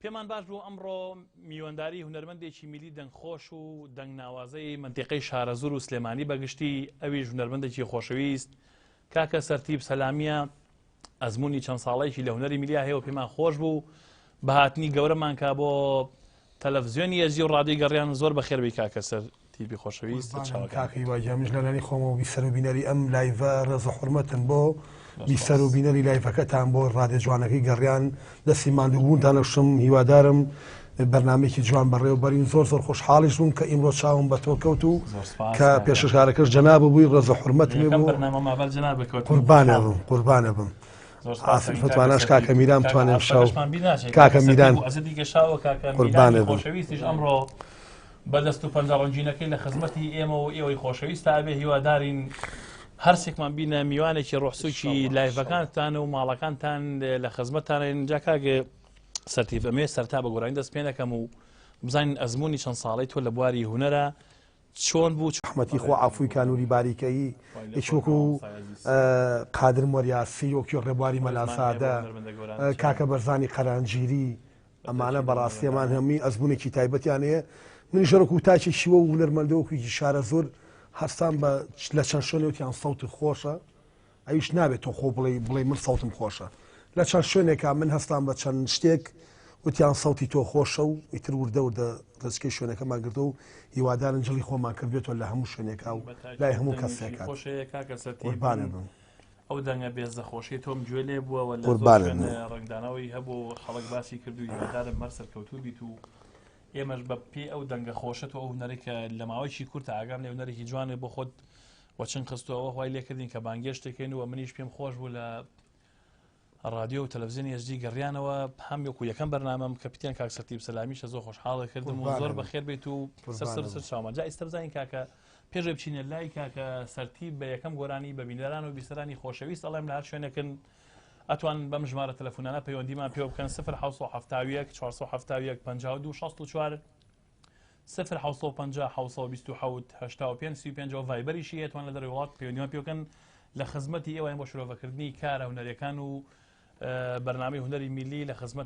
پێمان باش بوو ئەمڕۆ میوەنداری هونەرمەندێکی میلی دەنگخۆش و دەنگ ناوازەی منتیقەی شارەزور و سلێمانی بەگشتی ئەویش هونەرمەندێکی خۆشەویست کاکە سەرتیب سەلامیە ئەزمموی چەند ساڵێکی لە هونەری میلیا هەیە و پێمان خۆش بوو بە هاتنی گەورەمان کا بۆ تەلەڤزیۆنی ئەزی و ڕادیۆی گەڕیان زۆر بەخێربی کاکە سەرتیبی خۆشەویست کاکەی واجامش لەلانی خۆمەوە بیسەر و بینەری ئەم لایڤە ڕێزە حورمەتن بۆ بیسەر و بینەری لایڤەکەتان بۆ ڕادیۆ جوانەکەی گەڕیان دەستی ماندووبوونتان لەشم هیوادارم بەرنامێکی جوان بەڕێوەبەرین زۆر خۆشحاڵیش بووم کە ئیمڕۆ چاوم بە تۆ کەوت و کە پێشکارەکەش جەناب بووی ڕێزە حورمەتم قوربانە بم فتواناش کاکە میران بتوانێت شاو کاکە میران قوربانە خۆشەویستیش ئەمڕۆ بەدەست و پەنجاڕەنجینەکەی لە خزمەتی ئێمە و ئێوەی خۆشەویستە ئەبێ هیوادارین هەرسێکمان بینە میوانێکی ڕۆحسووکی لایڤەکانتان و ماڵەکانتان لە خزمەتتان جا کاگە سەرتیب ئەمێ سەرتا بە گۆڕانی دەست پێ نەکەم و بزانین ئەزمموی چەند ساڵی تۆ لە بواری هونەرە چۆن بوو رحمەتی خۆ عەفوی کانووری باریکەیی هیچوەکو قادر مۆریاسی وەکو ڕێبواری مەلاسادە کاکە بەرزانی قەرانجیری ئەمانە بەڕاستیەمان هەمووی ئەزمموونێکی تایبەتیان هەیە منیش ڕۆکو تاچی شیوە و هونەرمەندەوەکوێکی شارە زۆر هەستان بە لە چەند شوێنێکیان سەوتت خۆشە ئەویش نابێت تۆ خۆ بڵێ من سەوتم خۆشە لە چەند شوێنێکا من هەستان بە چەند شتێک وتیان سەوتی تۆ خۆشە و ئیتر وردە ڕزکەی شوێنەکەمان گرتو و هیوادارن جڵی خۆمان کردێتەوە لە هەموو شوێنێکا و لای هەموو کەسێکە قوربانە بم ئەو دەنگە بێزە خۆشی تۆم گوێ لێ بووەوە لە ڕنگدانەوەی هەبوو خەڵک باسی کردو هیوادارم مەر سەرکەوتوو بیت و ئێمەش بە پێ ئەو دەنگە خۆشت و ئەو هونەرێکە لە ماوەیەکی کورتە ئاگام لێ هونەرێکی جوانێ بۆ خۆت وەچەند خستوەوە خوای لێکردین کە بانگێشتێکین و منیش پێم خۆش بوو لە ڕادیۆ و تەلەڤیزیۆنی ئەسدی گەڕیانەوە هەمیوەکو یەکەم بەرنامەم کەپیتان کاک سەرتیب سەلامیشە زۆر خۆشحاڵی کردم و زۆر بەخێر بێت و سەر چاومە جا ئێستا بزانین کاکە پێشێ بچینە لای کاکە سەرتیب بە یەکەم گۆرانی بە بینەران و بیسەرانی خۆشەویست ئەڵێم لە هەر شوێنێکن ئەتوان بەم ژمارە تەلەفۆنانە پەیوەندیمان پێوە بکەن 070 470 52 64 050 727 85 و ڤایبەریشی ئەتوان لە دەرەوەی وڵات پەیوەندیمان پێ بکەن لە خزمەتی ئێوەیان بۆ شرۆڤەکردنی کارە هونەرەکان و بەرنامەی هونەری میلی لە خزمەت